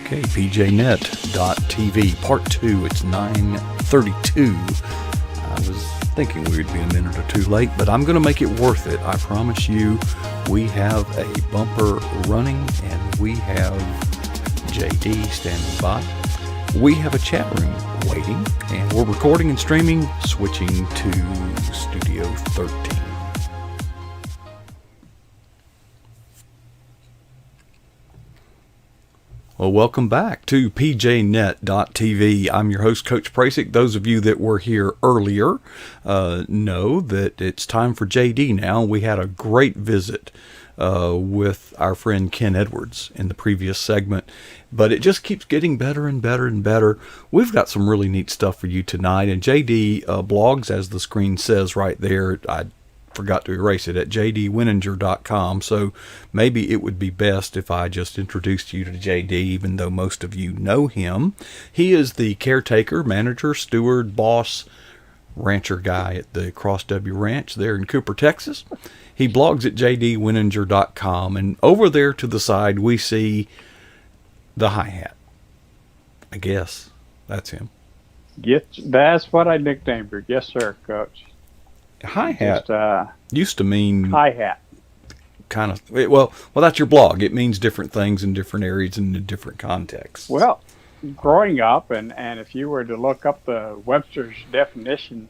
Okay, pjnet.tv, part 2. It's 9:32. I was thinking we would be a minute or two late, but I'm going to make it worth it. I promise you, we have a bumper running, and we have JD standing by. We have a chat room waiting, and we're recording and streaming, switching to Studio 13. Well, welcome back to pjnet.tv. I'm your host, Coach Prasick. Those of you that were here earlier know that it's time for JD now. We had a great visit with our friend Ken Edwards in the previous segment, but it just keeps getting better and better and better. We've got some really neat stuff for you tonight, and JD blogs, as the screen says right there. I forgot to erase it, at jdwininger.com. So maybe it would be best if I just introduced you to JD, even though most of you know him. He is the caretaker, manager, steward, boss, rancher guy at the Cross W Ranch there in Cooper, Texas. He blogs at jdwininger.com, and over there to the side we see the hi-hat. I guess that's him. Yes, that's what I nicknamed her. Yes, sir, Coach. Hi-hat used to mean hi-hat. Kind of, well, that's your blog. It means different things in different areas and in different contexts. Well, growing up, and if you were to look up the Webster's definition,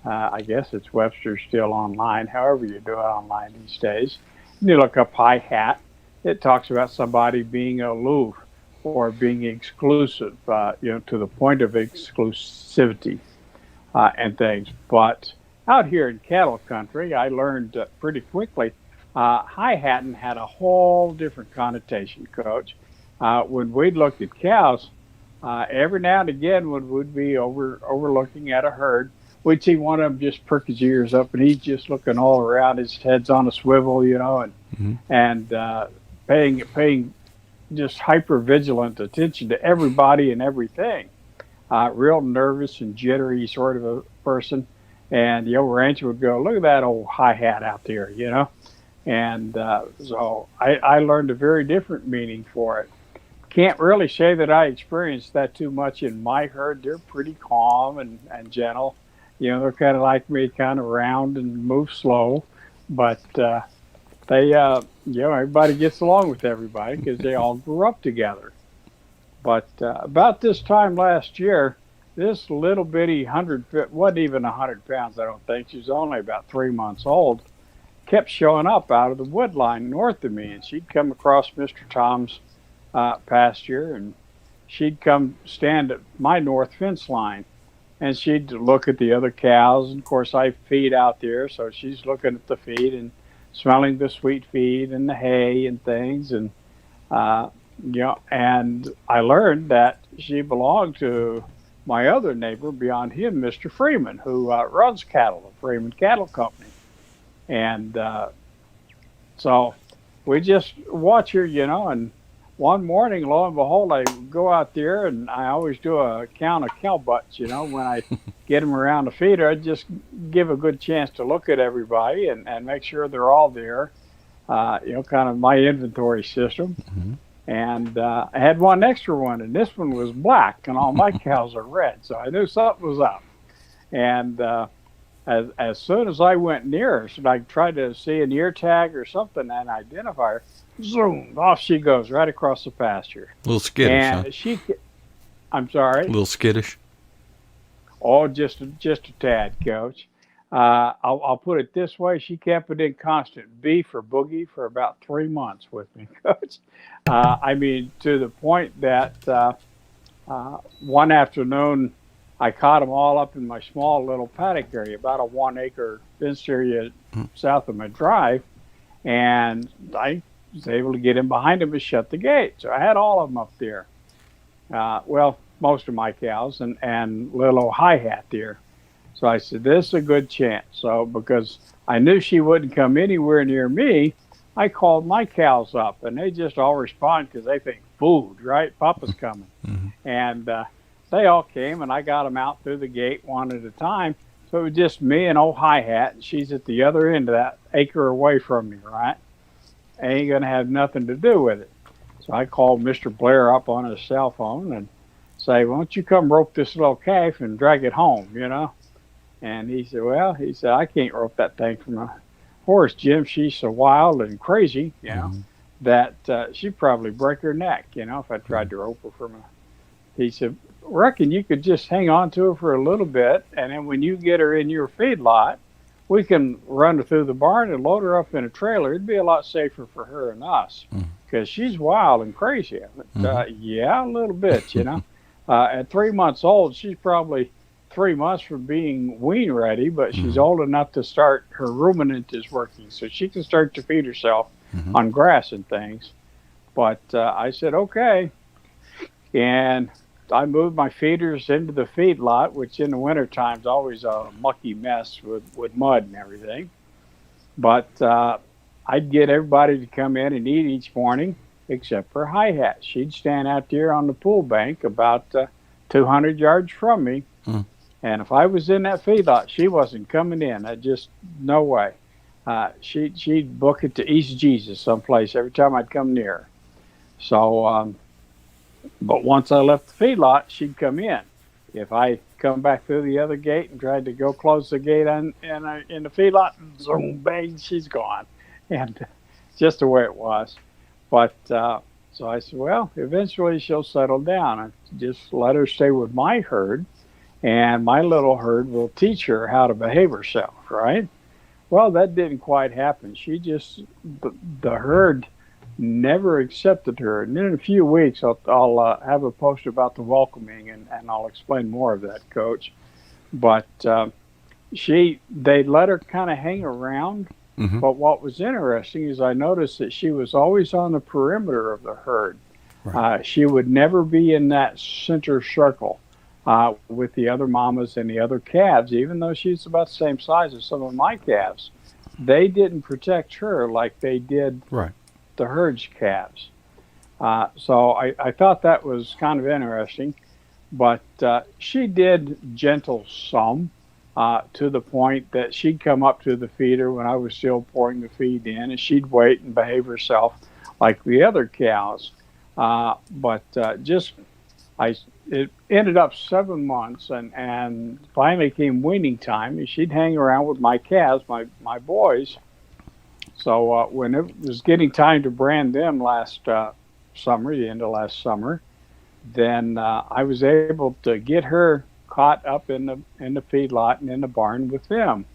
I guess it's Webster's still online, however you do it online these days, and you look up hi-hat, it talks about somebody being aloof or being exclusive, to the point of exclusivity and things. But out here in cattle country, I learned pretty quickly, hi-hatting had a whole different connotation, Coach. When we looked at cows, every now and again when we'd be overlooking at a herd, we'd see one of them just perk his ears up, and he's just looking all around. His head's on a swivel, and paying just hyper vigilant attention to everybody and everything. Real nervous and jittery sort of a person. And the old rancher would go, look at that old hi-hat out there, And so I learned a very different meaning for it. Can't really say that I experienced that too much in my herd. They're pretty calm and gentle. They're kind of like me, kind of round and move slow. But everybody gets along with everybody because they all grew up together. But about this time last year, this little bitty wasn't even 100 pounds, I don't think. She was only about 3 months old. Kept showing up out of the wood line north of me, and she'd come across Mr. Tom's pasture, and she'd come stand at my north fence line, and she'd look at the other cows. And of course, I feed out there, so she's looking at the feed and smelling the sweet feed and the hay and things, and and I learned that she belonged to my other neighbor beyond him, Mr. Freeman, who runs cattle, the Freeman Cattle Company. And so we just watch her, and one morning, lo and behold, I go out there, and I always do a count of cow butts, when I get them around the feeder. I just give a good chance to look at everybody and make sure they're all there, kind of my inventory system. Mm-hmm. And I had one extra one, and this one was black, and all my cows are red, so I knew something was up. And as soon as I went near her, so I tried to see an ear tag or something and identify her, zoom, off she goes right across the pasture. A little skittish, and huh? I'm sorry? A little skittish? Oh, just a tad, Coach. I'll put it this way. She kept it in constant B for boogie for about 3 months with me, Coach. To the point that one afternoon I caught them all up in my small little paddock area, about a 1 acre fenced area south of my drive, and I was able to get in behind them and shut the gate. So I had all of them up there. Most of my cows and little hi-hat there. So I said, this is a good chance. So because I knew she wouldn't come anywhere near me, I called my cows up, and they just all respond because they think food, right? Papa's coming. Mm-hmm. And they all came, and I got them out through the gate one at a time. So it was just me and old hi-hat, and she's at the other end of that acre away from me, right? Ain't going to have nothing to do with it. So I called Mr. Blair up on his cell phone and say, "Why don't you come rope this little calf and drag it home, you know?" And he said, "Well," he said, "I can't rope that thing from a horse, Jim. She's so wild and crazy, Mm-hmm. that she'd probably break her neck, if I tried to rope her from a." He said, "Reckon you could just hang on to her for a little bit, and then when you get her in your feedlot, we can run her through the barn and load her up in a trailer. It'd be a lot safer for her and us, because she's wild and crazy." I went, Mm-hmm. "Yeah, a little bit. At 3 months old, she's probably 3 months from being wean ready, but she's Mm-hmm. old enough to start, her ruminant is working, so she can start to feed herself Mm-hmm. on grass and things." But I said, "Okay." And I moved my feeders into the feed lot, which in the winter time is always a mucky mess with mud and everything. But I'd get everybody to come in and eat each morning, except for Hi Hat. She'd stand out there on the pool bank about 200 yards from me. Mm-hmm. And if I was in that feedlot, she wasn't coming in. I just, no way. She'd book it to East Jesus someplace every time I'd come near her. So, but once I left the feedlot, she'd come in. If I come back through the other gate and tried to go close the gate in the feedlot, zoom, bang, she's gone. And just the way it was. But so I said, well, eventually she'll settle down. I just let her stay with my herd, and my little herd will teach her how to behave herself, right? Well, that didn't quite happen. The herd never accepted her. And in a few weeks, I'll have a post about the welcoming, and I'll explain more of that, Coach. But they let her kind of hang around. Mm-hmm. But what was interesting is I noticed that she was always on the perimeter of the herd. Right. She would never be in that center circle with the other mamas and the other calves, even though she's about the same size as some of my calves. They didn't protect her like they did Right. the herd's calves. So I thought that was kind of interesting. But she did gentle some, to the point that she'd come up to the feeder when I was still pouring the feed in, and she'd wait and behave herself like the other cows. But it ended up 7 months, and finally came weaning time, and she'd hang around with my calves, my boys. So when it was getting time to brand them last summer, the end of last summer, then I was able to get her caught up in the feedlot and in the barn with them.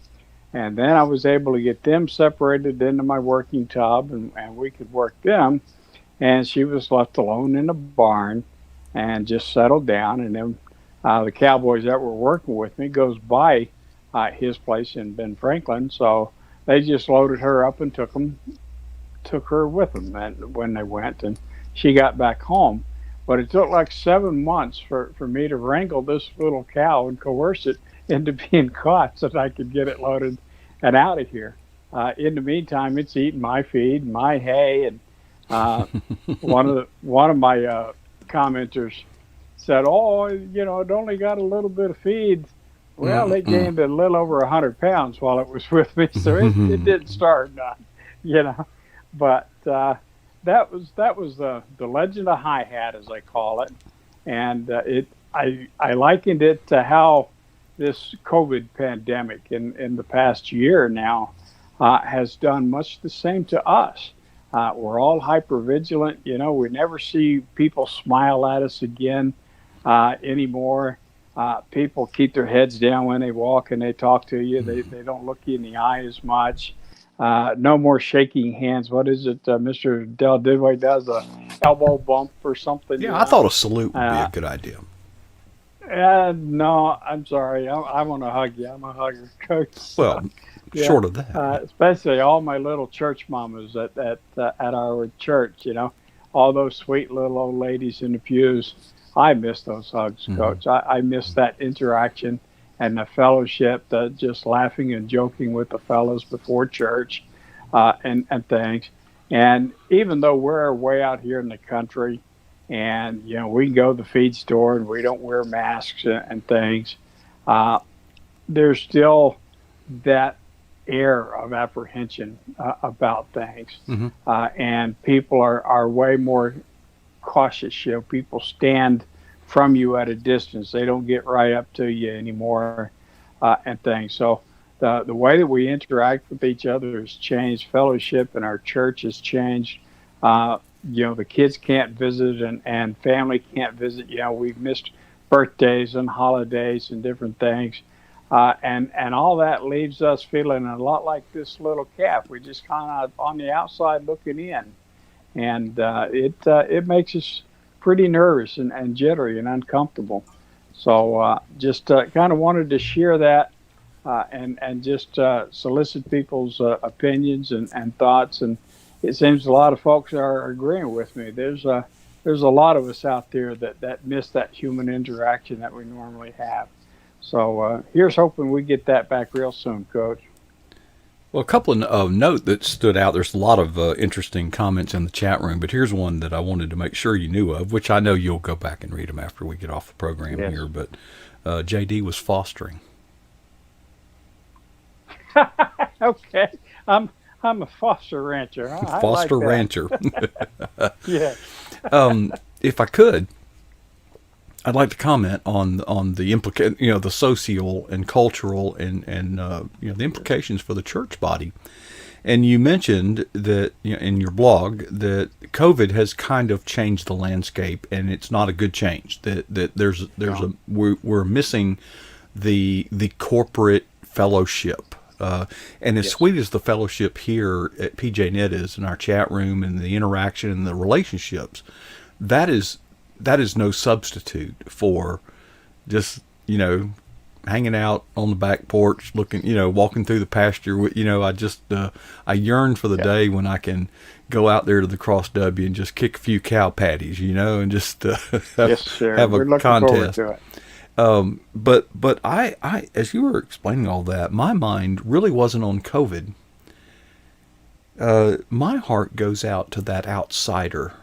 And then I was able to get them separated into my working tub, and we could work them. And she was left alone in the barn and just settled down. And then the cowboys that were working with me goes by his place in Ben Franklin, so they just loaded her up and took her with them, and when they went, and she got back home. But it took like 7 months for me to wrangle this little cow and coerce it into being caught so that I could get it loaded and out of here. In the meantime, it's eating my feed, my hay, and one of my commenters said, "Oh, it only got a little bit of feed." Well, it Mm-hmm. gained a little over 100 pounds while it was with me, so it didn't starve none, you know. But that was the legend of Hi Hat, as I call it, and I likened it to how this COVID pandemic in the past year now has done much the same to us. We're all hyper vigilant. We never see people smile at us again anymore. People keep their heads down when they walk and they talk to you. They don't look you in the eye as much. No more shaking hands. What is it, Mr. Del Didway does a elbow bump or something? Yeah, I thought a salute would be a Uh, good idea. no, I'm sorry. I want to hug you. I'm a hugger, Coach. So, Well, yeah, short of that. Yeah. especially all my little church mamas at our church. All those sweet little old ladies in the pews. I miss those hugs, Mm-hmm. Coach. I miss that interaction and the fellowship, just laughing and joking with the fellows before church, and things. And even though we're way out here in the country, and we can go to the feed store and we don't wear masks and things, uh, there's still that air of apprehension about things, Mm-hmm. and people are way more cautious. People stand from you at a distance. They don't get right up to you anymore, and things. So the way that we interact with each other has changed. Fellowship in our church has changed. The kids can't visit, and family can't visit. We've missed birthdays and holidays and different things. And all that leaves us feeling a lot like this little calf. We're just kind of on the outside looking in, and it makes us pretty nervous and jittery and uncomfortable. So just kind of wanted to share that, and just solicit people's opinions and thoughts. And it seems a lot of folks are agreeing with me. There's a lot of us out there that miss that human interaction that we normally have. So here's hoping we get that back real soon, Coach. Well, a couple of note that stood out. There's a lot of interesting comments in the chat room, but here's one that I wanted to make sure you knew of, which I know you'll go back and read them after we get off the program Yes. here. But JD was fostering. Okay, I'm a foster rancher. I Foster like rancher. Yeah. If I could, I'd like to comment on the the social and cultural and the implications for the church body. And you mentioned that in your blog that COVID has kind of changed the landscape, and it's not a good change. That we're missing the corporate fellowship. And as Yes. sweet as the fellowship here at PJNet is in our chat room and the interaction and the relationships, that is no substitute for just, hanging out on the back porch, looking, walking through the pasture. I yearn for the day when I can go out there to the Cross W and just kick a few cow patties, and just Yes, sir. have We're a looking contest. forward to it. But I, as you were explaining all that, my mind really wasn't on COVID. My heart goes out to that outsider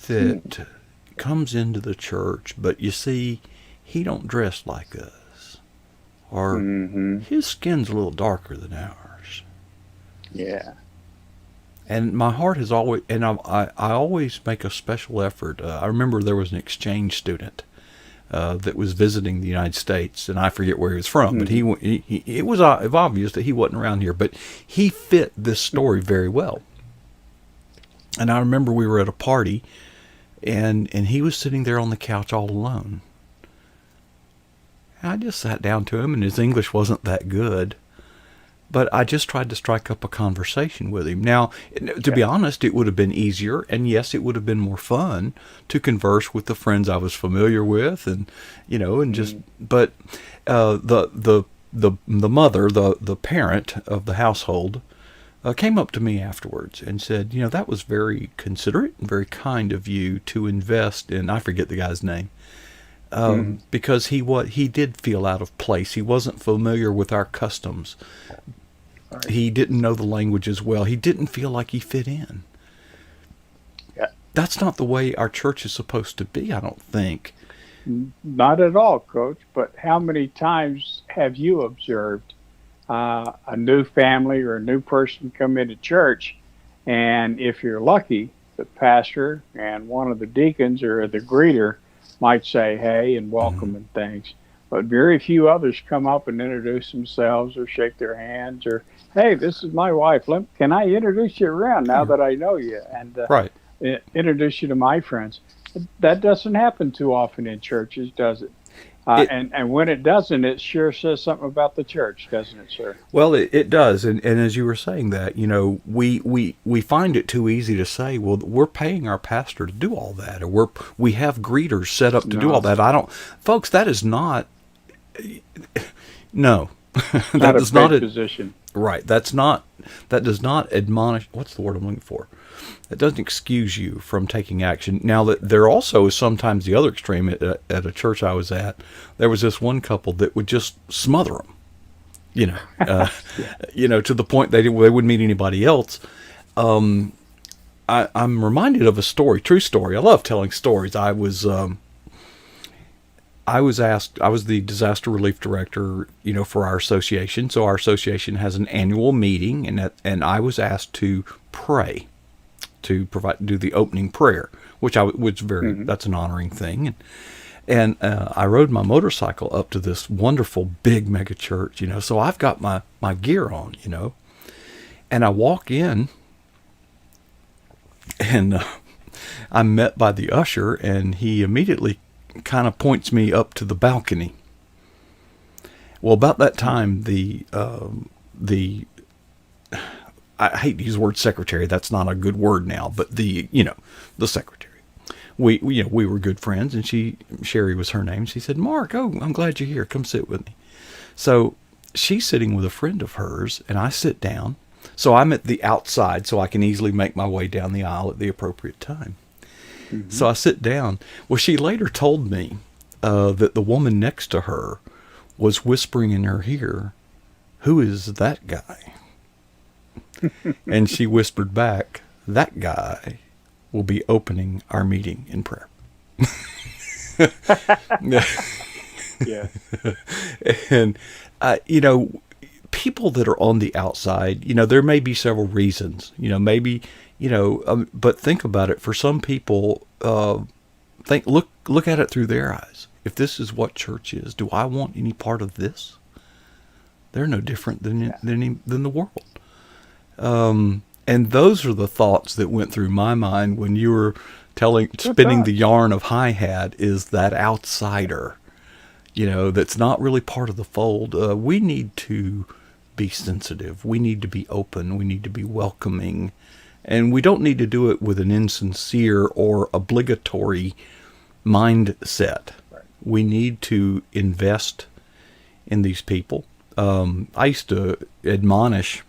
that comes into the church, but you see, he don't dress like us, or his skin's a little darker than ours. Yeah. And my heart has always, and I always make a special effort. I remember there was an exchange student that was visiting the United States, and I forget where he was from, but it was obvious that he wasn't around here, but he fit this story very well. And I remember we were at a party, and he was sitting there on the couch all alone. And I just sat down to him, and his English wasn't that good, but I just tried to strike up a conversation with him. Now, to be honest, it would have been easier, and yes, it would have been more fun to converse with the friends I was familiar with, and but the mother, the parent of the household, came up to me afterwards and said, that was very considerate and very kind of you to invest in, I forget the guy's name, because he did feel out of place. He wasn't familiar with our customs. Right. He didn't know the language as well. He didn't feel like he fit in. Yeah. That's not the way our church is supposed to be, I don't think. Not at all, Coach. But how many times have you observed a new family or a new person come into church, and if you're lucky, the pastor and one of the deacons or the greeter might say hey and welcome and things, but very few others come up and introduce themselves or shake their hands or, hey, this is my wife. Can I introduce you around now that I know you, and Right. introduce you to my friends? That doesn't happen too often in churches, does it? And when it doesn't, it sure says something about the church, doesn't it, sir? Well, it does, and as you were saying that, we find it too easy to say, well, we're paying our pastor to do all that, or we have greeters set up to do all that. Folks, that is not, no, Not a big position. Right. That does not admonish. What's the word I'm looking for? That doesn't excuse you from taking action. Now, that there also is sometimes the other extreme. At a church I was at, there was this one couple that would just smother them, to the point they wouldn't meet anybody else. I'm reminded of a story, true story. I love telling stories. I was asked. I was the disaster relief director, for our association. So our association has an annual meeting, and I was asked to pray, to do the opening prayer. which that's an honoring thing. And I rode my motorcycle up to this wonderful big mega church, so I've got my gear on, and I walk in, and I'm met by the usher, and he immediately kind of points me up to the balcony. Well, about that time, I hate to use the word secretary. That's not a good word now, but the secretary. We were good friends, and Sherry was her name. She said, "Mark, I'm glad you're here. Come sit with me." So she's sitting with a friend of hers, and I sit down. So I'm at the outside, so I can easily make my way down the aisle at the appropriate time. Mm-hmm. So I sit down. Well, she later told me that the woman next to her was whispering in her ear, "Who is that guy?" And she whispered back, "That guy will be opening our meeting in prayer." Yeah. And, people that are on the outside, there may be several reasons, maybe, but think about it. For some people, look at it through their eyes. If this is what church is, do I want any part of this? They're no different than the world. And those are the thoughts that went through my mind when you were spinning the yarn of hi-hat, is that outsider, that's not really part of the fold. We need to be sensitive. We need to be open. We need to be welcoming. And we don't need to do it with an insincere or obligatory mindset. Right. We need to invest in these people. I used to admonish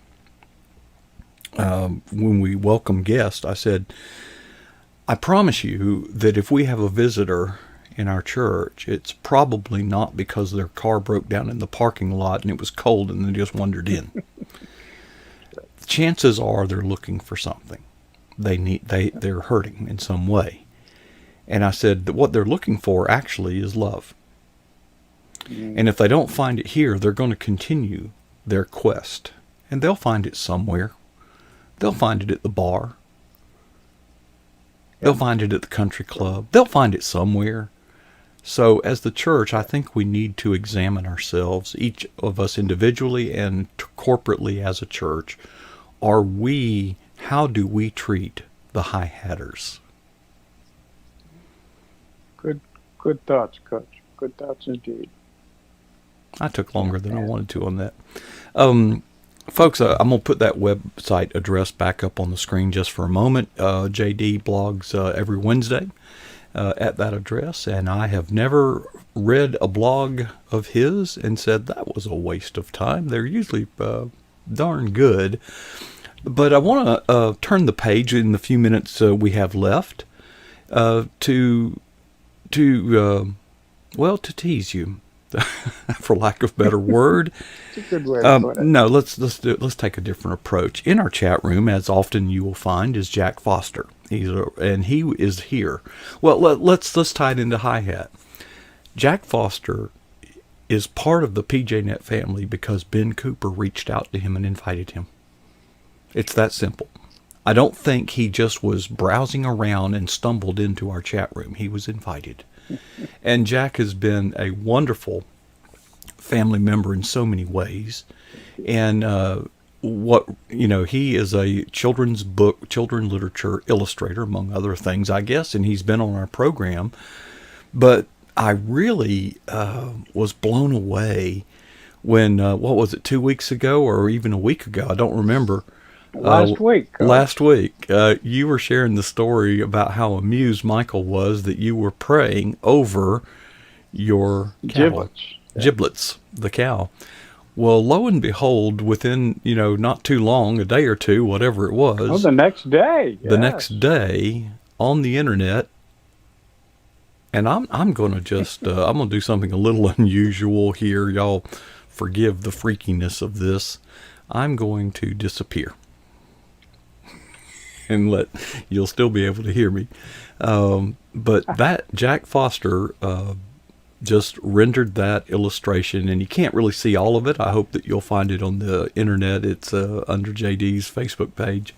when we welcome guests, I said, "I promise you that if we have a visitor in our church, it's probably not because their car broke down in the parking lot and it was cold and they just wandered in." Chances are they're looking for something. They're hurting in some way. And I said that what they're looking for actually is love. And if they don't find it here, they're going to continue their quest. And they'll find it somewhere. They'll find it at the bar. They'll find it at the country club. They'll find it somewhere. So as the church, I think we need to examine ourselves, each of us individually and corporately as a church. How do we treat the hi-hatters? Good thoughts, Coach. Good thoughts indeed. I took longer than I wanted to on that. Folks, I'm going to put that website address back up on the screen just for a moment. JD blogs every Wednesday at that address, and I have never read a blog of his and said that was a waste of time. They're usually darn good. But I want to turn the page in the few minutes we have left to tease you. For lack of a better word. It's a good way to put it. No, let's take a different approach. In our chat room, as often you will find, is Jack Foster. He is here. Well, let's tie it into hi-hat. Jack Foster is part of the PJNet family because Ben Cooper reached out to him and invited him. It's that simple. I don't think he just was browsing around and stumbled into our chat room. He was invited. And Jack has been a wonderful family member in so many ways. And he is a children's literature illustrator, among other things, I guess, and he's been on our program. But I really was blown away when, 2 weeks ago or even a week ago? I don't remember. Last week. Last week, you were sharing the story about how amused Michael was that you were praying over your cow. Giblets, the cow. Well, lo and behold, within, not too long, a day or two, whatever it was. Oh, the next day. Yes. The next day on the internet, and I'm going to just, I'm going to do something a little unusual here. Y'all forgive the freakiness of this. I'm going to disappear. And you'll still be able to hear me. But that Jack Foster just rendered that illustration, and you can't really see all of it. I hope that you'll find it on the internet. It's under JD's Facebook page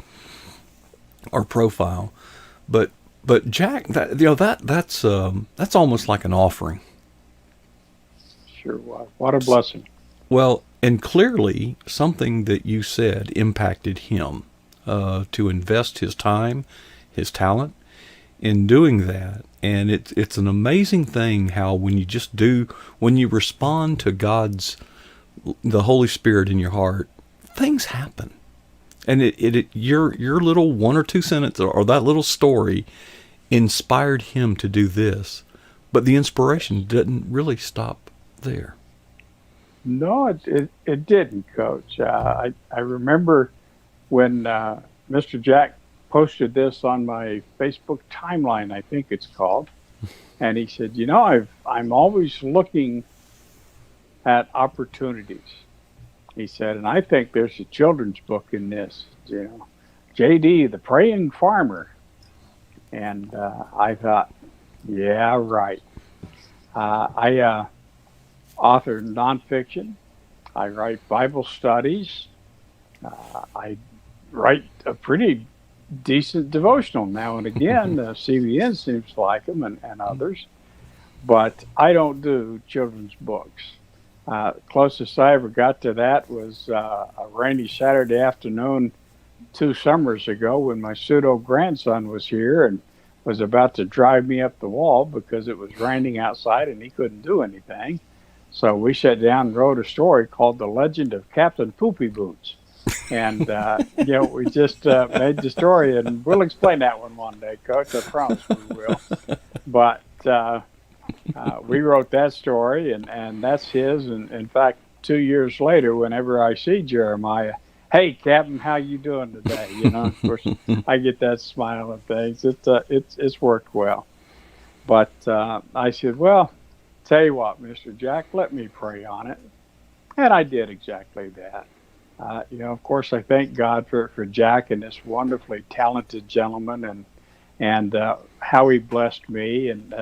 or profile. But But Jack, that's almost like an offering. Sure was. What a blessing. Well, and clearly something that you said impacted him to invest his time, his talent in doing that. And it's an amazing thing how when you respond to the Holy Spirit in your heart, things happen. And your little 1 or 2 sentences or that little story inspired him to do this, but the inspiration didn't really stop there. No, it didn't, Coach. I remember when Mr. Jack posted this on my Facebook timeline, I think it's called, and he said, I'm always looking at opportunities. He said, and I think there's a children's book in this, JD, the Praying Farmer. And I thought, yeah, right. I author nonfiction. I write Bible studies. I write a pretty decent devotional now and again. CBN seems to like them and others. But I don't do children's books. Closest I ever got to that was a rainy Saturday afternoon 2 summers ago when my pseudo grandson was here and was about to drive me up the wall because it was raining outside and he couldn't do anything. So we sat down and wrote a story called The Legend of Captain Poopy Boots. And, we just made the story, and we'll explain that one day, Coach. I promise we will. But we wrote that story, and that's his. And in fact, 2 years later, whenever I see Jeremiah, hey, Captain, how you doing today? Of course, I get that smile and things. It's worked well. But I said, well, tell you what, Mr. Jack, let me pray on it. And I did exactly that. Of course, I thank God for Jack and this wonderfully talented gentleman and how he blessed me and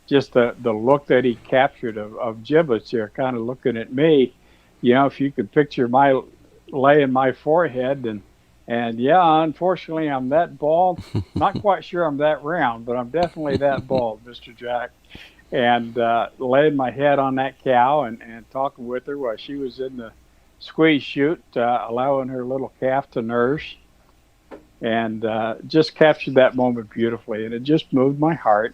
just the look that he captured of giblets here, kind of looking at me. If you could picture my laying my forehead and yeah, unfortunately, I'm that bald. Not quite sure I'm that round, but I'm definitely that bald, Mr. Jack. And laying my head on that cow and talking with her while she was in the squeeze chute, allowing her little calf to nurse, and just captured that moment beautifully. And it just moved my heart.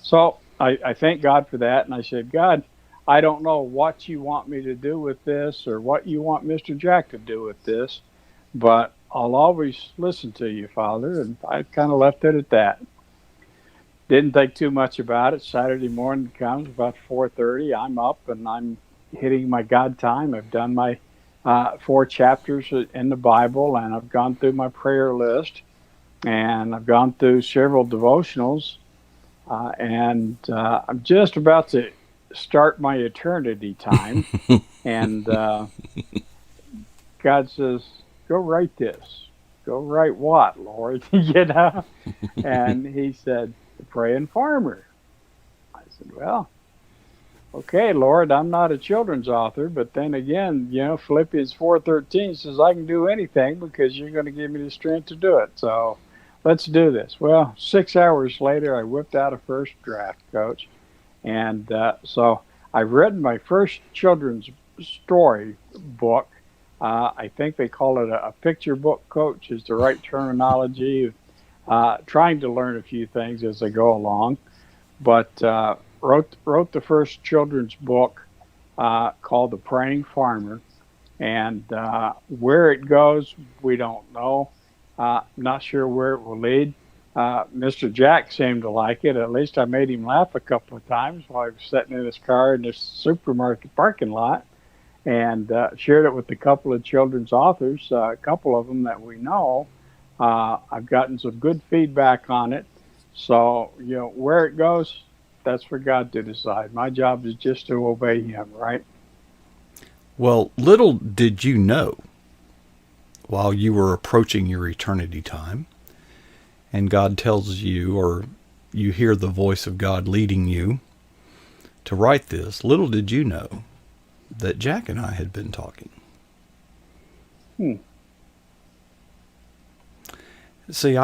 So I thank God for that. And I said, God, I don't know what you want me to do with this or what you want Mr. Jack to do with this, but I'll always listen to you, Father. And I kind of left it at that. Didn't think too much about it. Saturday morning comes about 4:30. I'm up and I'm hitting my God time. I've done my 4 chapters in the Bible, and I've gone through my prayer list, and I've gone through several devotionals, and I'm just about to start my eternity time. And God says, go write this. Go write what, Lord? And he said, The Praying Farmer. I said, well, okay, Lord, I'm not a children's author, but then again, Philippians 4:13 says I can do anything because you're going to give me the strength to do it. So let's do this. Well, 6 hours later, I whipped out a first draft, Coach. And so I've written my first children's story book. I think they call it a picture book, Coach, is the right terminology. Trying to learn a few things as I go along. But wrote the first children's book called The Praying Farmer. And where it goes, we don't know. Not sure where it will lead. Mr. Jack seemed to like it. At least I made him laugh a couple of times while I was sitting in his car in this supermarket parking lot, and shared it with a couple of children's authors, a couple of them that we know. I've gotten some good feedback on it. So, where it goes, that's for God to decide. My job is just to obey him, right? Well, little did you know, while you were approaching your eternity time, and God tells you, or you hear the voice of God leading you to write this, little did you know that Jack and I had been talking. See,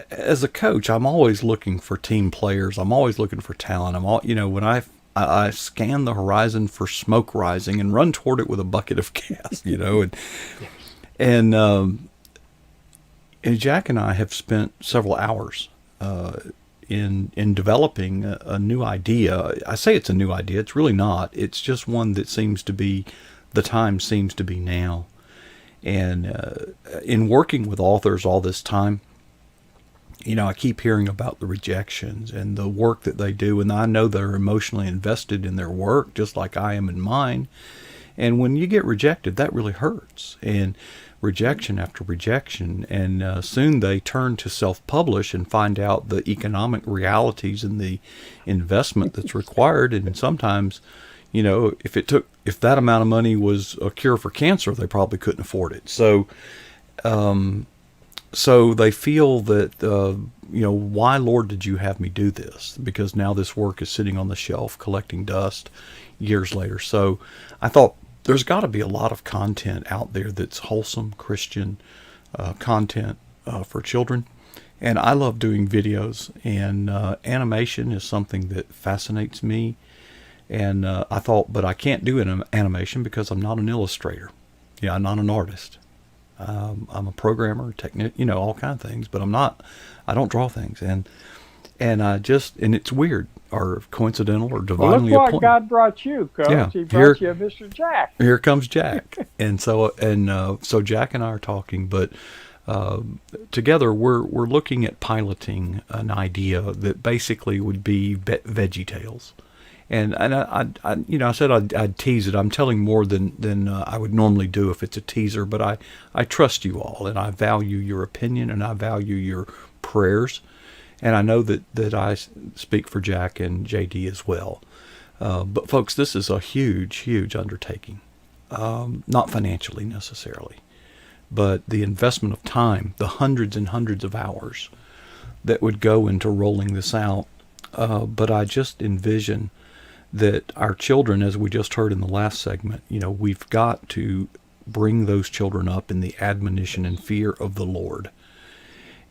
as a coach, I'm always looking for team players. I'm always looking for talent. When I scan the horizon for smoke rising and run toward it with a bucket of gas, Yes. and and Jack and I have spent several hours in developing a new idea. I say it's a new idea. It's really not. It's just one that seems to be, the time seems to be now. And in working with authors all this time, I keep hearing about the rejections and the work that they do, and I know they're emotionally invested in their work, just like I am in mine. And when you get rejected, that really hurts. And rejection after rejection, and soon they turn to self-publish and find out the economic realities and the investment that's required. And sometimes, if that amount of money was a cure for cancer, they probably couldn't afford it. So they feel that, why, Lord, did you have me do this? Because now this work is sitting on the shelf collecting dust years later. So I thought there's got to be a lot of content out there that's wholesome Christian content for children. And I love doing videos, and animation is something that fascinates me. And I thought, but I can't do an animation because I'm not an illustrator. Yeah, I'm not an artist. I'm a programmer, all kind of things, but I don't draw things. And it's weird or coincidental or divinely Look what appointed. God brought you, Coach. Yeah, He brought you Mr. Jack. Here comes Jack. So Jack and I are talking, but together we're looking at piloting an idea that basically would be Veggie Tales. And I said I'd tease it. I'm telling more than I would normally do if it's a teaser, but I trust you all, and I value your opinion, and I value your prayers, and I know that I speak for Jack and JD as well. But folks, this is a huge, huge undertaking, not financially necessarily, but the investment of time, the hundreds and hundreds of hours that would go into rolling this out. But I just envision that our children, as we just heard in the last segment, we've got to bring those children up in the admonition and fear of the Lord.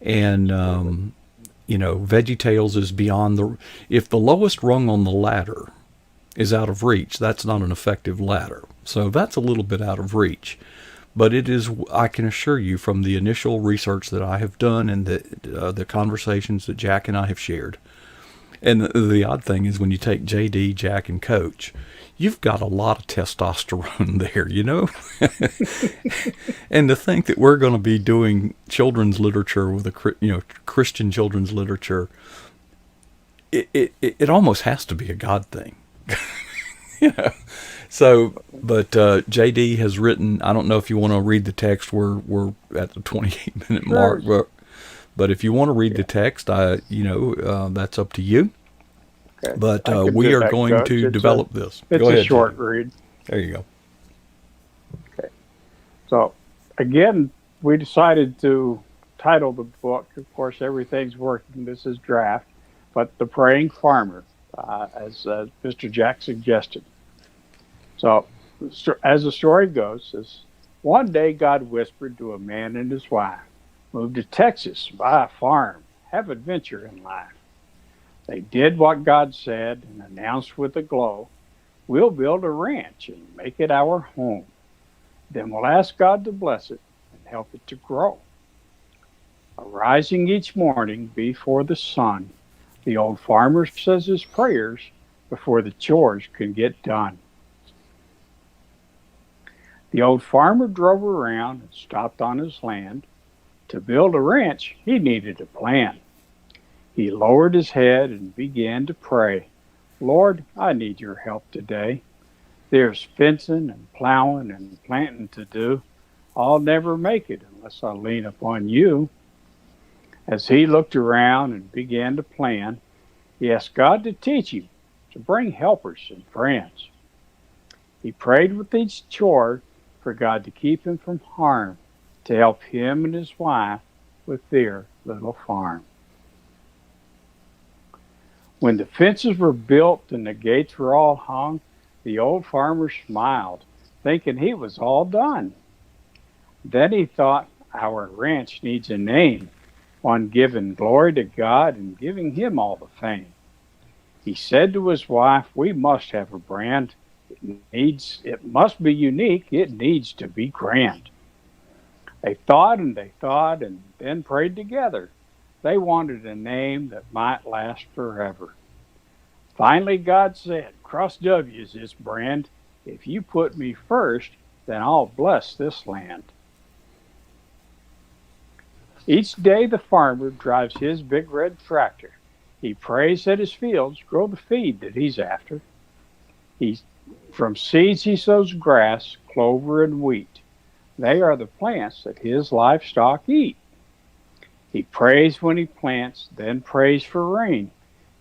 And, Veggie Tales is beyond if the lowest rung on the ladder is out of reach, that's not an effective ladder. So that's a little bit out of reach. But it is, I can assure you from the initial research that I have done and the conversations that Jack and I have shared. And the odd thing is when you take JD, Jack, and Coach, you've got a lot of testosterone there, And to think that we're going to be doing children's literature with Christian children's literature, it almost has to be a God thing. So, but JD has written, I don't know if you want to read the text, we're at the 28-minute mark, but if you want to read the text, that's up to you. Okay. But we are going to develop this. It's Go ahead, a short Jim. read. There you go. Okay. So, again, we decided to title the book, of course, everything's working. This is draft, but The Praying Farmer, as Mr. Jack suggested. So, as the story goes, one day God whispered to a man and his wife, move to Texas, buy a farm, have adventure in life. They did what God said and announced with a glow, we'll build a ranch and make it our home. Then we'll ask God to bless it and help it to grow. Arising each morning before the sun, the old farmer says his prayers before the chores can get done. The old farmer drove around and stopped on his land. To build a ranch, he needed a plan. He lowered his head and began to pray. Lord, I need your help today. There's fencing and plowing and planting to do. I'll never make it unless I lean upon you. As he looked around and began to plan, he asked God to teach him to bring helpers and friends. He prayed with each chore for God to keep him from harm, to help him and his wife with their little farm. When the fences were built and the gates were all hung, the old farmer smiled, thinking he was all done. Then he thought, our ranch needs a name. one giving glory to God and giving him all the fame. He said to his wife, "We must have a brand. It must be unique. It needs to be grand." They thought and then prayed together. They wanted a name that might last forever. Finally, God said, "Cross W is this brand. If you put me first, then I'll bless this land." Each day the farmer drives his big red tractor. He prays that his fields grow the feed that he's after. He, from seeds he sows grass, clover, and wheat. They are the plants that his livestock eat. He prays when he plants, then prays for rain.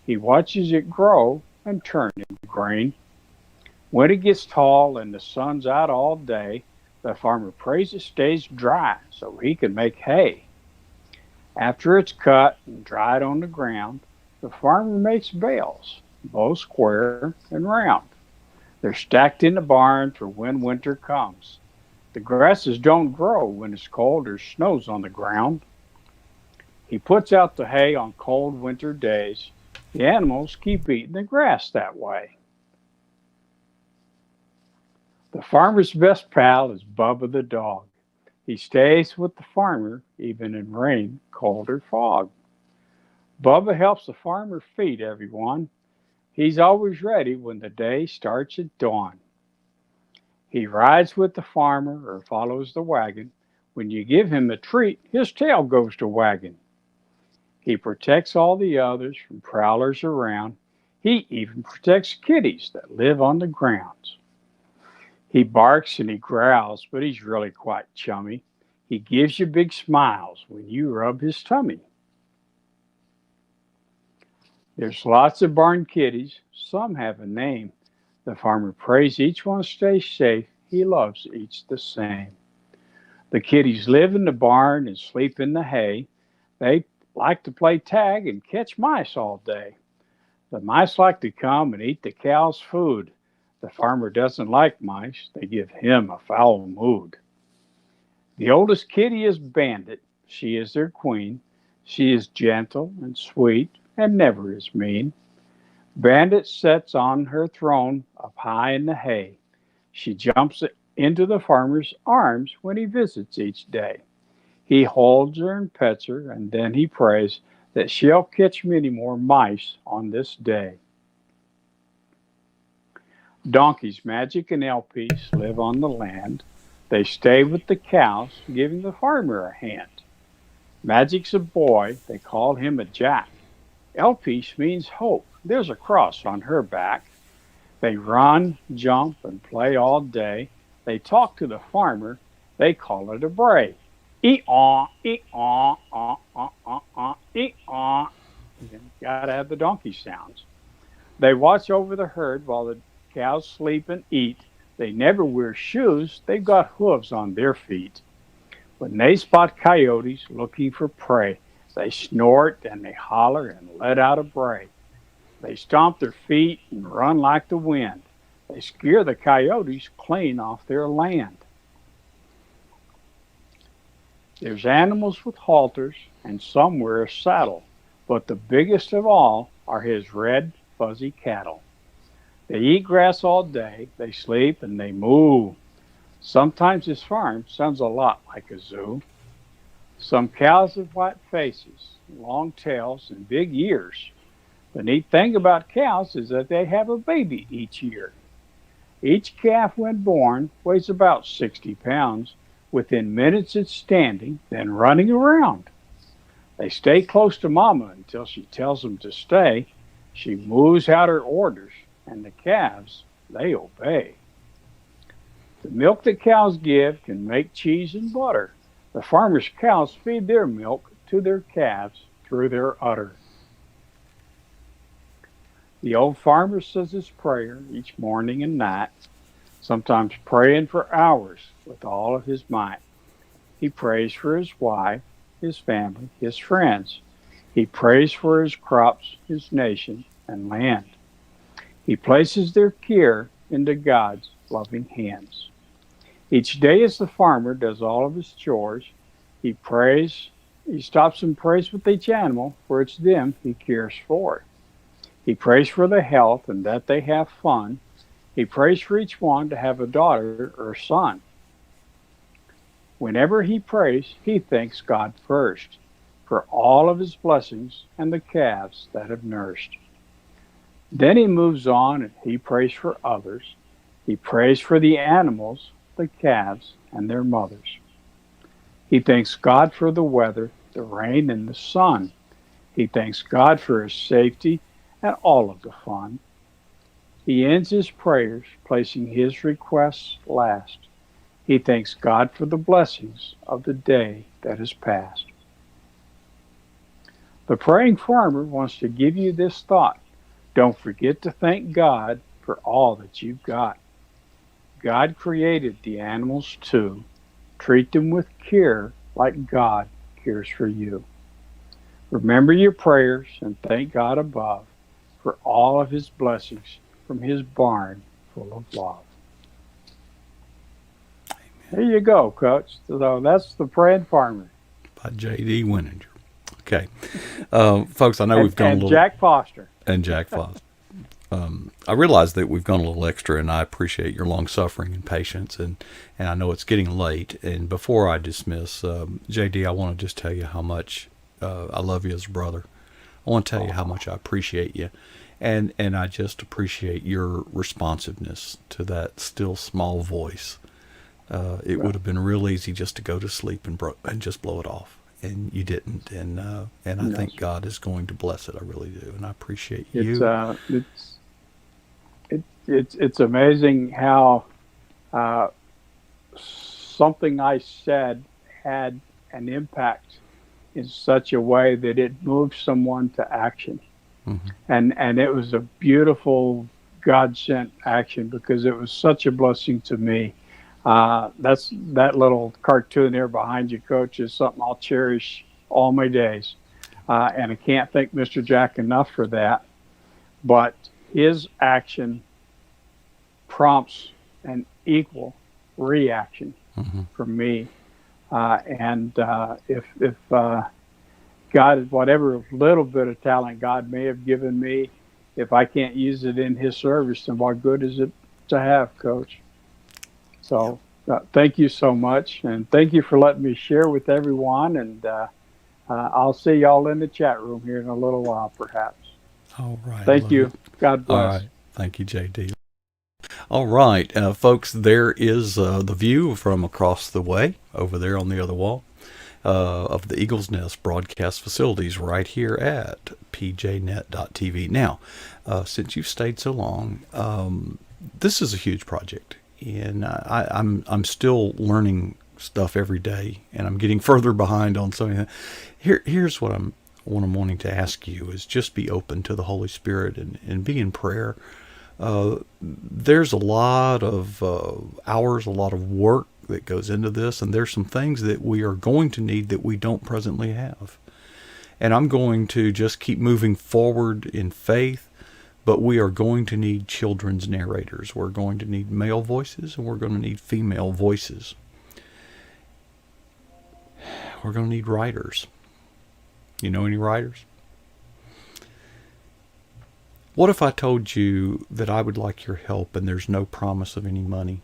He watches it grow and turn into grain. When it gets tall and the sun's out all day, the farmer prays it stays dry so he can make hay. After it's cut and dried on the ground, the farmer makes bales, both square and round. They're stacked in the barn for when winter comes. The grasses don't grow when it's cold or snows on the ground. He puts out the hay on cold winter days. The animals keep eating the grass that way. The farmer's best pal is Bubba the dog. He stays with the farmer even in rain, cold, or fog. Bubba helps the farmer feed everyone. He's always ready when the day starts at dawn. He rides with the farmer or follows the wagon. When you give him a treat, his tail goes to wagging. He protects all the others from prowlers around. He even protects kitties that live on the grounds. He barks and he growls, but he's really quite chummy. He gives you big smiles when you rub his tummy. There's lots of barn kitties. Some have a name. The farmer prays each one stays safe. He loves each the same. The kitties live in the barn and sleep in the hay. They like to play tag and catch mice all day. The mice like to come and eat the cow's food. The farmer doesn't like mice. They give him a foul mood. The oldest kitty is Bandit. She is their queen. She is gentle and sweet and never is mean. Bandit sits on her throne up high in the hay. She jumps into the farmer's arms when he visits each day. He holds her and pets her, and then he prays that she'll catch many more mice on this day. Donkeys, Magic, and Elpiece live on the land. They stay with the cows, giving the farmer a hand. Magic's a boy, they call him a Jack. Elpiece means hope. There's a cross on her back. They run, jump, and play all day. They talk to the farmer. They call it a bray. Ee-aw, ee-aw, ee-aw. You gotta have the donkey sounds. They watch over the herd while the cows sleep and eat. They never wear shoes. They've got hooves on their feet. When they spot coyotes looking for prey, they snort and they holler and let out a bray. They stomp their feet and run like the wind. They scare the coyotes clean off their land. There's animals with halters and some wear a saddle, but the biggest of all are his red, fuzzy cattle. They eat grass all day, they sleep and they moo. Sometimes his farm sounds a lot like a zoo. Some cows have white faces, long tails, and big ears. The neat thing about cows is that they have a baby each year. Each calf, when born, weighs about 60 pounds. Within minutes, it's standing, then running around. They stay close to Mama until she tells them to stay. She moves out her orders, and the calves, they obey. The milk that cows give can make cheese and butter. The farmer's cows feed their milk to their calves through their udder. The old farmer says his prayer each morning and night, sometimes praying for hours with all of his might. He prays for his wife, his family, his friends. He prays for his crops, his nation, and land. He places their care into God's loving hands. Each day as the farmer does all of his chores, he prays He stops and prays with each animal, for it's them he cares for. He prays for their health and that they have fun. He prays for each one to have a daughter or son. Whenever he prays, he thanks God first for all of his blessings and the calves that have nursed. Then he moves on and he prays for others. He prays for the animals, the calves, and their mothers. He thanks God for the weather, the rain, and the sun. He thanks God for his safety and all of the fun. He ends his prayers, placing his requests last. He thanks God for the blessings of the day that has passed. The praying farmer wants to give you this thought. Don't forget to thank God for all that you've got. God created the animals too. Treat them with care like God cares for you. Remember your prayers and thank God above for all of his blessings from his barn full of love. There you go, Coach. So that's the praying farmer. By J.D. Wininger. Okay. Folks, I know we've gone a And little... Jack Foster. And Jack Foster. I realize that we've gone a little extra, and I appreciate your long suffering and patience, and I know it's getting late. And before I dismiss, JD, I want to just tell you how much I love you as a brother. I want to tell you how much I appreciate you, and I just appreciate your responsiveness to that still small voice. It would have been real easy just to go to sleep and just blow it off, and you didn't. And I think God is going to bless it. I really do, and I appreciate you. It's amazing how something I said had an impact in such a way that it moved someone to action. Mm-hmm. And it was a beautiful God-sent action because it was such a blessing to me. That little cartoon there behind you, Coach, is something I'll cherish all my days. And I can't thank Mr. Jack enough for that. But his action prompts an equal reaction from me. If God, whatever little bit of talent God may have given me, if I can't use it in his service, then what good is it to have, Coach? So thank you so much, and thank you for letting me share with everyone, and I'll see y'all in the chat room here in a little while, perhaps. All right. Thank you. God bless. All right. Thank you, JD. All right, folks, there is the view from across the way over there on the other wall of the Eagle's Nest broadcast facilities right here at pjnet.tv. Now, since you've stayed so long, this is a huge project, and I'm still learning stuff every day, and I'm getting further behind on something. Here's what I'm wanting to ask you is just be open to the Holy Spirit and be in prayer. There's a lot of hours, a lot of work that goes into this, and there's some things that we are going to need that we don't presently have. And I'm going to just keep moving forward in faith, but we are going to need children's narrators. We're going to need male voices, and we're going to need female voices. We're going to need writers. You know any writers? What if I told you that I would like your help and there's no promise of any money?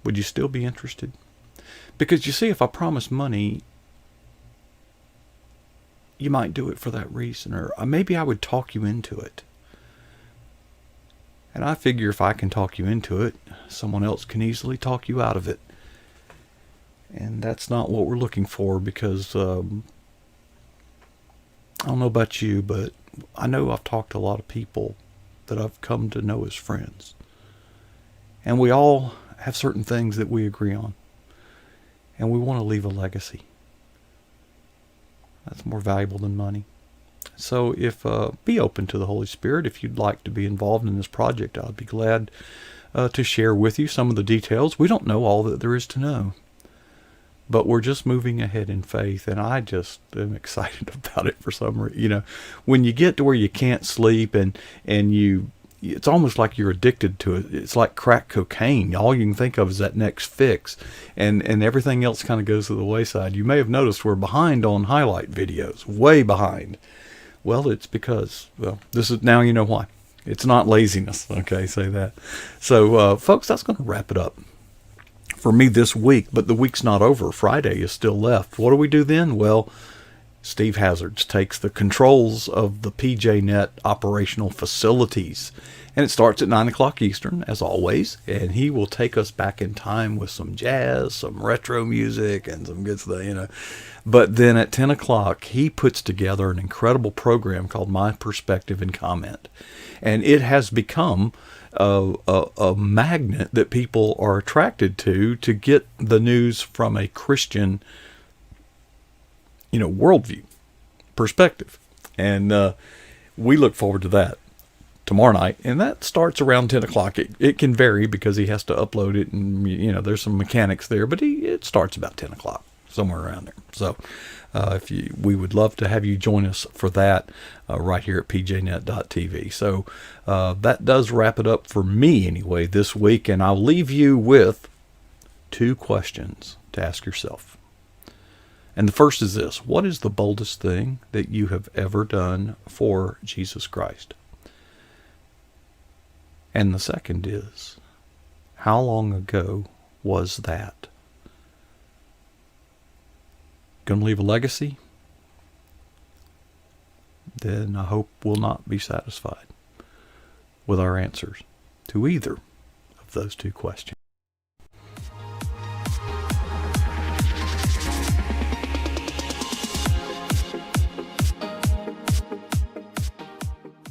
Would you still be interested? Because you see, if I promise money, you might do it for that reason, or maybe I would talk you into it. And I figure if I can talk you into it, someone else can easily talk you out of it. And that's not what we're looking for, because I don't know about you, but I know I've talked to a lot of people that I've come to know as friends. And we all have certain things that we agree on. And we want to leave a legacy. That's more valuable than money. So be open to the Holy Spirit. If you'd like to be involved in this project, I'd be glad to share with you some of the details. We don't know all that there is to know. But we're just moving ahead in faith, and I just am excited about it for some reason. You know, when you get to where you can't sleep and you it's almost like you're addicted to it. It's like crack cocaine. All you can think of is that next fix, and everything else kind of goes to the wayside. You may have noticed we're behind on highlight videos, way behind. Well, it's because, well, this is, now you know why. It's not laziness. Okay, say that. So, folks, that's going to wrap it up for me this week, but the week's not over. Friday is still left. What do we do then? Well, Steve Hazards takes the controls of the PJNet operational facilities, and it starts at 9 o'clock Eastern, as always, and he will take us back in time with some jazz, some retro music, and some good stuff, But then at 10 o'clock, he puts together an incredible program called My Perspective and Comment, and it has become a magnet that people are attracted to get the news from a Christian, worldview, perspective. And we look forward to that tomorrow night, and that starts around 10 o'clock. It can vary because he has to upload it, and there's some mechanics there, but it starts about 10 o'clock, somewhere around there. So we would love to have you join us for that right here at pjnet.tv. So that does wrap it up for me anyway this week, and I'll leave you with 2 questions to ask yourself. And the first is this: what is the boldest thing that you have ever done for Jesus Christ? And the second is, how long ago was that? Going to leave a legacy? Then I hope we'll not be satisfied with our answers to either of those 2 questions.